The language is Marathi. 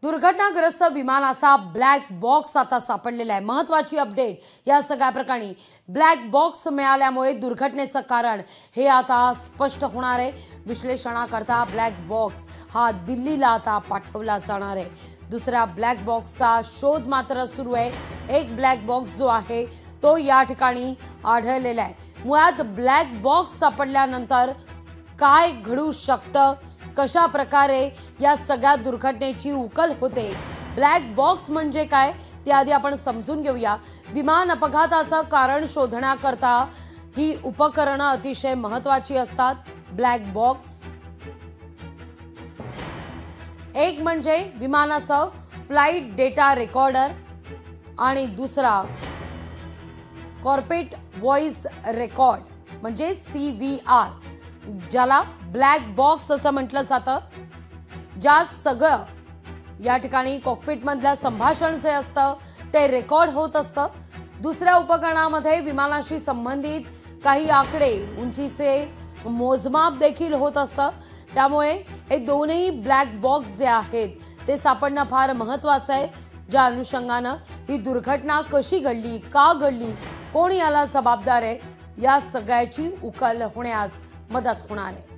दुर्घटनाग्रस्त विमानाचा ब्लॅक बॉक्स आता सापडलेला आहे। महत्त्वाची अपडेट, या सगळ्या प्रकरणी ब्लॅक बॉक्स मिळाल्यामुळे दुर्घटनेचं कारण हे आता स्पष्ट होणार आहे। विश्लेषणाकरता ब्लॅक बॉक्स हा दिल्लीला आता पाठवला जाणार आहे। दुसऱ्या ब्लॅक बॉक्सचा शोध मात्र सुरू आहे। एक ब्लॅक बॉक्स जो आहे तो या ठिकाणी आढळलेला आहे। मुळात ब्लॅक बॉक्स सापडल्यानंतर काय घडू शकतं, कशा प्रकारे या सगळ्या दुर्घटनेची उकल होते, ब्लॅक बॉक्स म्हणजे काय ते आधी आपण समजून घेऊया। विमान अपघाताचं कारण शोधण्याकरता ही उपकरणं अतिशय महत्त्वाची असतात। ब्लॅक बॉक्स एक म्हणजे विमानाचं फ्लाइट डेटा रेकॉर्डर आणि दुसरा कॉर्कपिट व्हॉइस रेकॉर्ड म्हणजे CVR, ज्याला ब्लॅक बॉक्स असं म्हटलं जातं। ज्यात सगळं या ठिकाणी कॉकपिट मधल्या संभाषण जे असतं ते रेकॉर्ड होत असतं। दुसऱ्या उपकरणामध्ये विमानाशी संबंधित काही आकडे, उंचीचे मोजमाप देखील होत असतं। त्यामुळे हे दोन्ही ब्लॅक बॉक्स जे आहेत ते सापडणं फार महत्त्वाचं आहे। ज्या अनुषंगानं ही दुर्घटना कशी घडली, का घडली, कोण याला जबाबदार आहे, या सगळ्याची उकल होण्यास मदत होणार आहे।